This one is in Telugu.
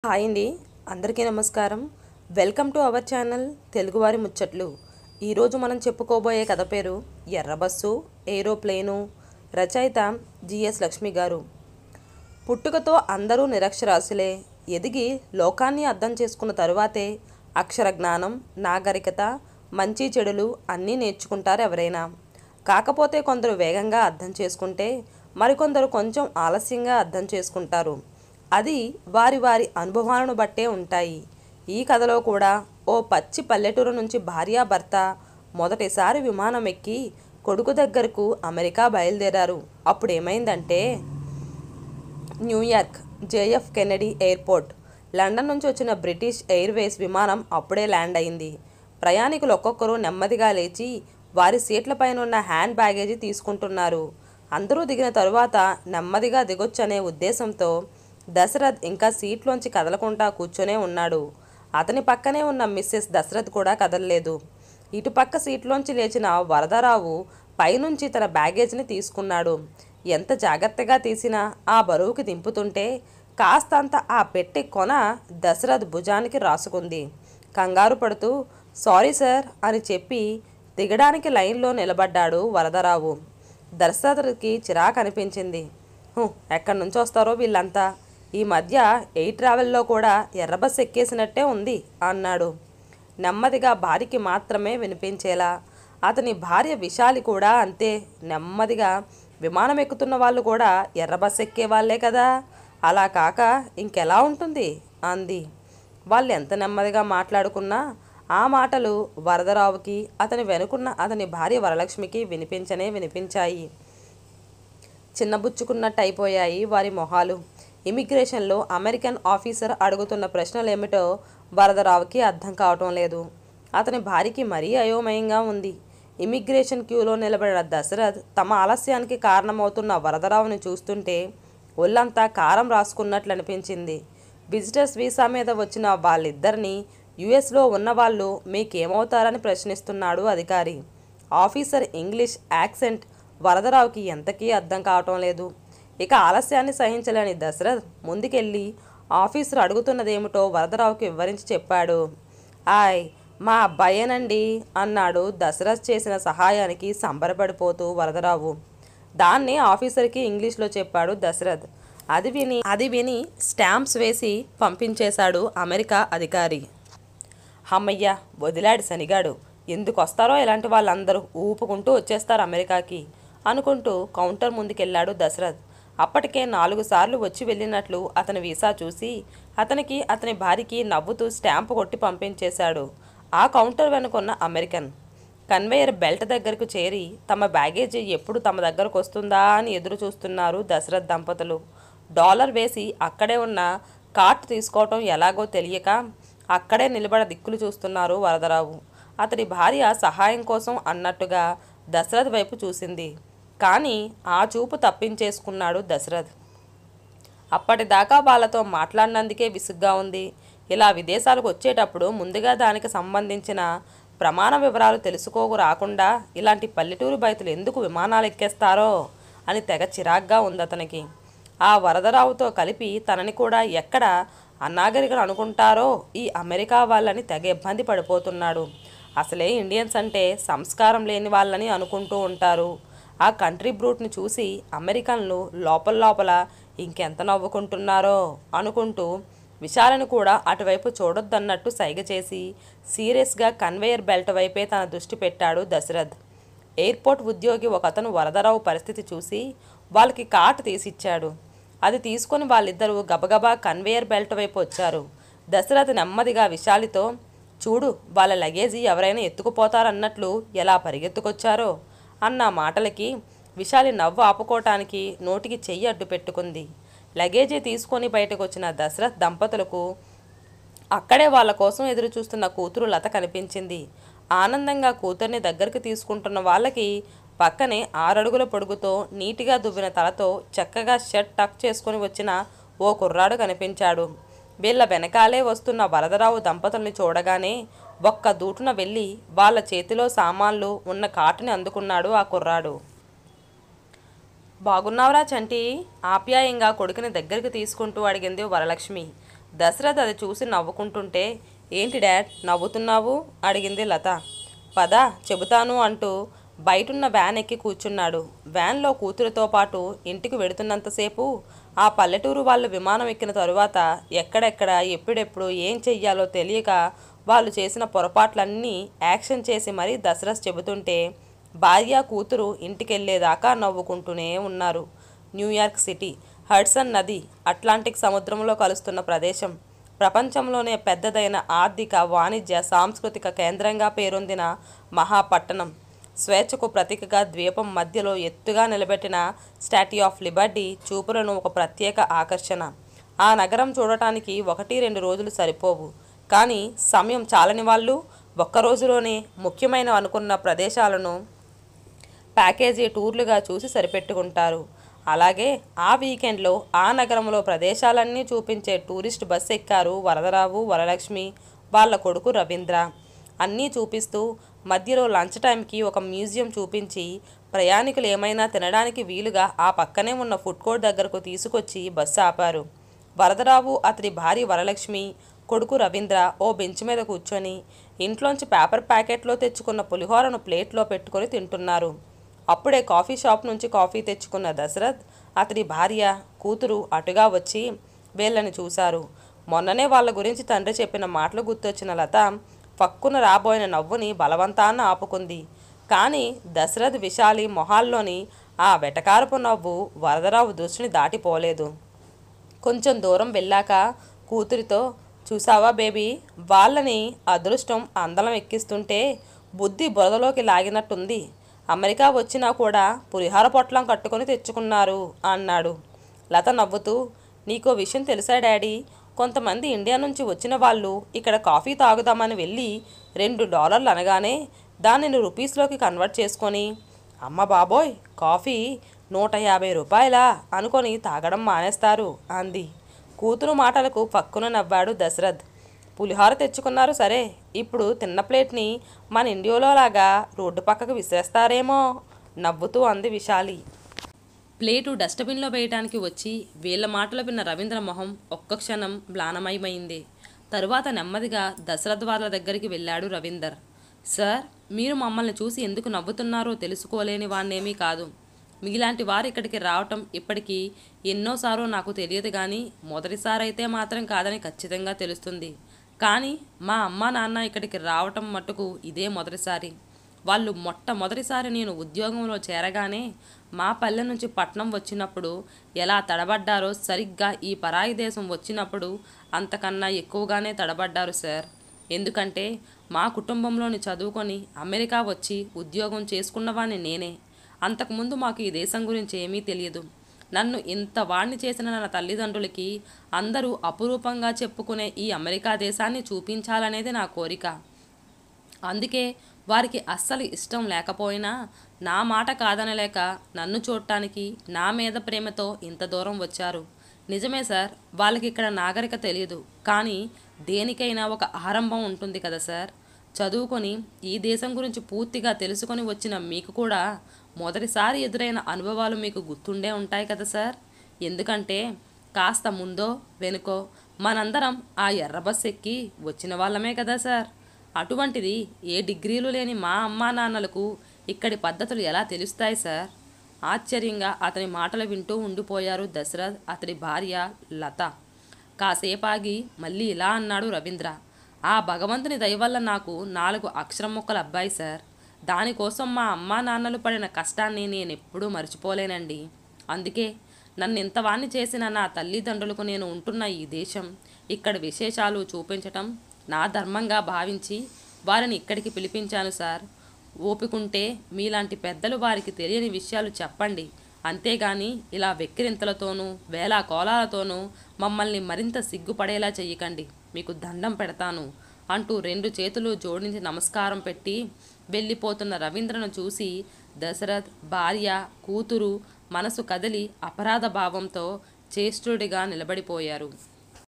హాయ్ అండి, అందరికీ నమస్కారం. వెల్కమ్ టు అవర్ ఛానల్ తెలుగువారి ముచ్చట్లు. ఈరోజు మనం చెప్పుకోబోయే కథ పేరు ఎర్రబస్సు ఏరోప్లేను. రచయిత జిఎస్ లక్ష్మి గారు. పుట్టుకతో అందరూ నిరక్షరాస్యులే. ఎదిగి లోకాన్ని అర్థం చేసుకున్న తరువాతే అక్షర జ్ఞానం, నాగరికత, మంచి చెడులు అన్నీ నేర్చుకుంటారు ఎవరైనా. కాకపోతే కొందరు వేగంగా అర్థం చేసుకుంటే మరికొందరు కొంచెం ఆలస్యంగా అర్థం చేసుకుంటారు. అది వారి వారి అనుభవాలను బట్టే ఉంటాయి. ఈ కథలో కూడా ఓ పచ్చి పల్లెటూరు నుంచి భార్యాభర్త మొదటిసారి విమానం ఎక్కి కొడుకు దగ్గరకు అమెరికా బయలుదేరారు. అప్పుడు ఏమైందంటే, New York JF Kennedy airport, London నుంచి వచ్చిన బ్రిటిష్ ఎయిర్వేస్ విమానం అప్పుడే ల్యాండ్ అయింది. ప్రయాణికులు ఒక్కొక్కరు నెమ్మదిగా లేచి వారి సీట్లపైన ఉన్న హ్యాండ్ బ్యాగేజీ తీసుకుంటున్నారు. అందరూ దిగిన తరువాత నెమ్మదిగా దిగొచ్చనే ఉద్దేశంతో దశరథ్ ఇంకా సీట్లోంచి కదలకుండా కూర్చొనే ఉన్నాడు. అతని పక్కనే ఉన్న మిస్సెస్ దశరథ్ కూడా కదలలేదు. ఇటుపక్క సీట్లోంచి లేచిన వరదరావు పైనుంచి తన బ్యాగేజ్ని తీసుకున్నాడు. ఎంత జాగ్రత్తగా తీసినా ఆ బరువుకి దింపుతుంటే కాస్తంత ఆ పెట్టె కొన దశరథ్ భుజానికి రాసుకుంది. కంగారు పడుతూ సారీ సార్ అని చెప్పి దిగడానికి లైన్లో నిలబడ్డాడు వరదరావు. దశరథ్కి చిరాకు అనిపించింది. ఎక్కడి నుంచి వస్తారో వీళ్ళంతా, ఈ మధ్య ఎయిర్ ట్రావెల్లో కూడా ఎర్రబస్ ఎక్కేసినట్టే ఉంది అన్నాడు నెమ్మదిగా, భార్యకి మాత్రమే వినిపించేలా. అతని భార్య విశాలి కూడా అంతే నెమ్మదిగా, విమానం ఎక్కుతున్న వాళ్ళు కూడా ఎర్రబస్ ఎక్కే వాళ్ళే కదా, అలా కాక ఇంకెలా ఉంటుంది అంది. వాళ్ళు ఎంత నెమ్మదిగా మాట్లాడుకున్నా ఆ మాటలు వరదరావుకి, అతని వెనుకున్న అతని భార్య వరలక్ష్మికి వినిపించాయి. చిన్నబుచ్చుకున్నట్టు అయిపోయాయి వారి మొహాలు. ఇమిగ్రేషన్లో అమెరికన్ ఆఫీసర్ అడుగుతున్న ప్రశ్నలేమిటో వరదరావుకి అర్థం కావటం లేదు. అతని భార్యకి మరీ అయోమయంగా ఉంది. ఇమిగ్రేషన్ క్యూలో నిలబడిన దశరథ్ తమ ఆలస్యానికి కారణమవుతున్న వరదరావుని చూస్తుంటే ఒళ్ళంతా కారం రాసుకున్నట్లు అనిపించింది. విజిటర్స్ వీసా మీద వచ్చిన వాళ్ళిద్దరినీ యుఎస్లో ఉన్నవాళ్ళు మీకేమవుతారని ప్రశ్నిస్తున్నాడు అధికారి. ఆఫీసర్ ఇంగ్లీష్ యాక్సెంట్ వరదరావుకి ఎంతకీ అర్థం కావటం లేదు. ఇక ఆలస్యాన్ని సహించలేని దశరథ్ ముందుకెళ్ళి ఆఫీసర్ అడుగుతున్నదేమిటో వరదరావుకి వివరించి చెప్పాడు. మా అబ్బాయేనండి అన్నాడు దశరథ్ చేసిన సహాయానికి సంబరపడిపోతూ వరదరావు. దాన్ని ఆఫీసర్కి ఇంగ్లీష్లో చెప్పాడు దశరథ్. అది విని స్టాంప్స్ వేసి పంపించేశాడు అమెరికా అధికారి. అమ్మయ్య, వదిలాడు శనిగాడు, ఎందుకు వస్తారో ఇలాంటి వాళ్ళందరూ ఊపుకుంటూ వచ్చేస్తారు అమెరికాకి అనుకుంటూ కౌంటర్ ముందుకెళ్ళాడు దశరథ్. అప్పటికే 4 సార్లు వచ్చి వెళ్ళినట్లు అతని వీసా చూసి అతనికి, అతని భార్యకి నవ్వుతూ స్టాంపు కొట్టి పంపించేశాడు. ఆ కౌంటర్ వెనుకున్న అమెరికన్ కన్వేయర్ బెల్ట్ దగ్గరకు చేరి తమ బ్యాగేజీ ఎప్పుడు తమ దగ్గరకు వస్తుందా అని ఎదురు చూస్తున్నారు దశరథ్ దంపతులు. $1 వేసి అక్కడే ఉన్న కార్ట్ తీసుకోవటం ఎలాగో తెలియక అక్కడే నిలబడ దిక్కులు చూస్తున్నారు వరదరావు. అతడి భార్య సహాయం కోసం అన్నట్టుగా దశరథ్ వైపు చూసింది. కానీ ఆ చూపు తప్పించేసుకున్నాడు దశరథ్. అప్పటిదాకా వాళ్ళతో మాట్లాడినందుకే విసుగ్గా ఉంది. ఇలా విదేశాలకు వచ్చేటప్పుడు ముందుగా దానికి సంబంధించిన ప్రమాణ వివరాలు తెలుసుకోకు రాకుండా ఇలాంటి పల్లెటూరు బయతులు ఎందుకు విమానాలు ఎక్కేస్తారో అని తెగ చిరాగ్గా ఉంది అతనికి. ఆ వరదరావుతో కలిపి తనని కూడా ఎక్కడ అనాగరికలు అనుకుంటారో ఈ అమెరికా వాళ్ళని తెగ ఇబ్బంది పడిపోతున్నాడు. అసలే ఇండియన్స్ అంటే సంస్కారం లేని వాళ్ళని అనుకుంటూ ఉంటారు. ఆ కంట్రీ బ్రూట్ని చూసి అమెరికన్లు లోపల ఇంకెంత నవ్వుకుంటున్నారో అనుకుంటూ విశాలను కూడా అటువైపు చూడొద్దన్నట్టు సైగ చేసి సీరియస్గా కన్వేయర్ బెల్ట్ వైపే తన దృష్టి పెట్టాడు దశరథ్. ఎయిర్పోర్ట్ ఉద్యోగి ఒకతను వరదరావు పరిస్థితి చూసి వాళ్ళకి కార్ట్ తీసిచ్చాడు. అది తీసుకొని వాళ్ళిద్దరూ గబగబా కన్వేయర్ బెల్ట్ వైపు వచ్చారు. దశరథ్ నెమ్మదిగా విశాలితో, చూడు, వాళ్ళ లగేజీ ఎవరైనా ఎత్తుకుపోతారన్నట్లు ఎలా పరిగెత్తుకొచ్చారో అన్న మాటలకి విశాలి నవ్వు ఆపుకోవటానికి నోటికి చెయ్యి అడ్డు పెట్టుకుంది. లగేజీ తీసుకొని బయటకు వచ్చిన దశరథ్ దంపతులకు అక్కడే వాళ్ళ కోసం ఎదురు చూస్తున్న కూతురు లత కనిపించింది. ఆనందంగా కూతుర్ని దగ్గరికి తీసుకుంటున్న వాళ్ళకి పక్కనే 6 అడుగుల పొడుగుతో నీటిగా దువ్విన తలతో చక్కగా షర్ట్ టక్ చేసుకొని వచ్చిన ఓ కుర్రాడు కనిపించాడు. వీళ్ళ వెనకాలే వస్తున్న వరదరావు దంపతుల్ని చూడగానే ఒక్క దూటున వెళ్ళి వాళ్ళ చేతిలో సామాన్లు ఉన్న కాటుని అందుకున్నాడు ఆ కుర్రాడు. బాగున్నావురా చంటి? ఆప్యాయంగా కొడుకుని దగ్గరికి తీసుకుంటూ అడిగింది వరలక్ష్మి. దశరథ్ అది చూసి నవ్వుకుంటుంటే, ఏంటి డాడ్ నవ్వుతున్నావు అడిగింది లత. పద చెబుతాను అంటూ బయటున్న వ్యాన్ ఎక్కి కూర్చున్నాడు. వ్యాన్లో కూతురితో పాటు ఇంటికి వెడుతున్నంతసేపు ఆ పల్లెటూరు వాళ్ళు విమానం ఎక్కిన తరువాత ఎక్కడెక్కడ ఎప్పుడెప్పుడు ఏం చెయ్యాలో తెలియక వాళ్ళు చేసిన పొరపాట్లన్నీ యాక్షన్ చేసి మరీ దశరథ్ చెబుతుంటే భార్య కూతురు ఇంటికెళ్ళేదాకా నవ్వుకుంటూనే ఉన్నారు. న్యూయార్క్ సిటీ, హడ్సన్ నది అట్లాంటిక్ సముద్రంలో కలుస్తున్న ప్రదేశం, ప్రపంచంలోనే పెద్దదైన ఆర్థిక, వాణిజ్య, సాంస్కృతిక కేంద్రంగా పేరొందిన మహాపట్టణం, స్వేచ్ఛకు ప్రతీకగా ద్వీపం మధ్యలో ఎత్తుగా నిలబెట్టిన స్టాట్యూ ఆఫ్ లిబర్టీ చూపులను ఒక ప్రత్యేక ఆకర్షణ. ఆ నగరం చూడటానికి 1-2 రోజులు సరిపోవు. కానీ సమయం చాలని వాళ్ళు ఒక్కరోజులోనే ముఖ్యమైన అనుకున్న ప్రదేశాలను ప్యాకేజీ టూర్లుగా చూసి సరిపెట్టుకుంటారు. అలాగే ఆ వీకెండ్లో ఆ నగరంలో ప్రదేశాలన్నీ చూపించే టూరిస్ట్ బస్సు ఎక్కారు వరదరావు, వరలక్ష్మి, వాళ్ళ కొడుకు రవీంద్ర. అన్నీ చూపిస్తూ మధ్యలో లంచ్ టైంకి ఒక మ్యూజియం చూపించి ప్రయాణికులు ఏమైనా తినడానికి వీలుగా ఆ పక్కనే ఉన్న ఫుడ్ కోర్ట్ దగ్గరకు తీసుకొచ్చి బస్సు ఆపారు. వరదరావు, అతడి భార్య వరలక్ష్మి, కొడుకు రవీంద్ర ఓ బెంచ్ మీద కూర్చొని ఇంట్లోంచి పేపర్ ప్యాకెట్లో తెచ్చుకున్న పులిహోరను ప్లేట్లో పెట్టుకొని తింటున్నారు. అప్పుడే కాఫీ షాప్ నుంచి కాఫీ తెచ్చుకున్న దశరథ్, అతడి భార్య, కూతురు అటుగా వచ్చి వీళ్ళని చూశారు. మొన్ననే వాళ్ళ గురించి తండ్రి చెప్పిన మాటలు గుర్తొచ్చిన లత పక్కున రాబోయిన నవ్వుని బలవంతాన ఆపుకుంది. కానీ దశరథ్, విశాలి మొహాల్లోని ఆ వెటకారపు నవ్వు వరదరావు దృష్టిని దాటిపోలేదు. కొంచెం దూరం వెళ్ళాక కూతురితో, చూసావా బేబీ, వాళ్ళని అదృష్టం అందలం ఎక్కిస్తుంటే బుద్ధి బురదలోకి లాగినట్టుంది. అమెరికా వచ్చినా కూడా పులిహార పొట్లం కట్టుకొని తెచ్చుకున్నారు అన్నాడు. లత నవ్వుతూ, నీకో విషయం తెలుసా డాడీ, కొంతమంది ఇండియా నుంచి వచ్చిన వాళ్ళు ఇక్కడ కాఫీ తాగుదామని వెళ్ళి $2 అనగానే దానిని రూపీస్లోకి కన్వర్ట్ చేసుకొని, అమ్మ బాబోయ్ కాఫీ $150 అనుకొని తాగడం మానేస్తారు అంది. కూతురు మాటలకు పక్కున నవ్వాడు దశరథ్. పులిహోర తెచ్చుకున్నారు సరే, ఇప్పుడు తిన్న ప్లేట్ని మన ఇండియాలో లాగా రోడ్డు పక్కకు విసిరేస్తారేమో నవ్వుతూ అంది విశాలి. ప్లేటు డస్ట్బిన్లో వేయటానికి వచ్చి వీళ్ళ మాటలు విన్న రవీంద్ర మొహం ఒక్క క్షణం మ్లానమయమైంది. తరువాత నెమ్మదిగా దశరథ్ వాళ్ళ దగ్గరికి వెళ్ళాడు రవీందర్. సార్, మీరు మమ్మల్ని చూసి ఎందుకు నవ్వుతున్నారో తెలుసుకోలేని వాణ్ణేమీ కాదు. మీలాంటి వారు ఇక్కడికి రావటం ఇప్పటికీ ఎన్నోసారో నాకు తెలియదు, కానీ మొదటిసారైతే మాత్రం కాదని ఖచ్చితంగా తెలుస్తుంది. కానీ మా అమ్మ నాన్న ఇక్కడికి రావటం మట్టుకు ఇదే మొదటిసారి. వాళ్ళు మొట్టమొదటిసారి నేను ఉద్యోగంలో చేరగానే మా పల్లె నుంచి పట్నం వచ్చినప్పుడు ఎలా తడబడ్డారో సరిగ్గా ఈ పరాయి దేశం వచ్చినప్పుడు అంతకన్నా ఎక్కువగానే తడబడ్డారు సార్. ఎందుకంటే మా కుటుంబంలోని చదువుకొని అమెరికా వచ్చి ఉద్యోగం చేసుకున్నవాణ్ణి నేనే. అంతకుముందు మాకు ఈ దేశం గురించి ఏమీ తెలియదు. నన్ను ఇంత వాణ్ణి చేసిన నా తల్లిదండ్రులకి అందరూ అపురూపంగా చెప్పుకునే ఈ అమెరికా దేశాన్ని చూపించాలనేది నా కోరిక. అందుకే వారికి అస్సలు ఇష్టం లేకపోయినా నా మాట కాదనలేక నన్ను చూడటానికి నా మీద ప్రేమతో ఇంత దూరం వచ్చారు. నిజమే సార్, వాళ్ళకి ఇక్కడ నాగరికత తెలియదు, కానీ దేనికైనా ఒక ఆరంభం ఉంటుంది కదా సార్. చదువుకొని ఈ దేశం గురించి పూర్తిగా తెలుసుకొని వచ్చిన మీకు కూడా మొదటిసారి ఎదురైన అనుభవాలు మీకు గుర్తుండే ఉంటాయి కదా సార్. ఎందుకంటే కాస్త ముందో వెనుకో మనందరం ఆ ఎర్ర బస్ ఎక్కి వచ్చిన వాళ్ళమే కదా సార్. అటువంటిది ఏ డిగ్రీలు లేని మా అమ్మా నాన్నలకు ఇక్కడి పద్ధతులు ఎలా తెలుస్తాయి సార్? ఆశ్చర్యంగా అతని మాటలు వింటూ ఉండిపోయారు దశరథ్, అతడి భార్య లత. కాసేపాగి మళ్ళీ ఇలా అన్నాడు రవీంద్ర. ఆ భగవంతుని దయవల్ల నాకు 4 అక్షరం ముక్కల అబ్బాయి సార్. దానికోసం మా అమ్మా నాన్నలు పడిన కష్టాన్ని నేనెప్పుడూ మర్చిపోలేనండి. అందుకే నన్ను ఇంతవాణ్ణి చేసిన నా తల్లిదండ్రులకు నేను ఉంటున్న ఈ దేశం, ఇక్కడ విశేషాలు చూపించటం నా ధర్మంగా భావించి వారిని ఇక్కడికి పిలిపించాను సార్. ఓపికంటే మీలాంటి పెద్దలు వారికి తెలియని విషయాలు చెప్పండి. అంతేగాని ఇలా వెక్కిరింతలతోనూ వేలా కోలాలతోనూ మమ్మల్ని మరింత సిగ్గుపడేలా చెయ్యకండి. మీకు దండం పెడతాను అంటూ 2 చేతులు జోడించి నమస్కారం పెట్టి వెళ్ళిపోతున్న రవీంద్రను చూసి దశరథ్, భార్య, కూతురు మనసు కదిలి అపరాధ భావంతో చేష్టుడిగా నిలబడిపోయారు.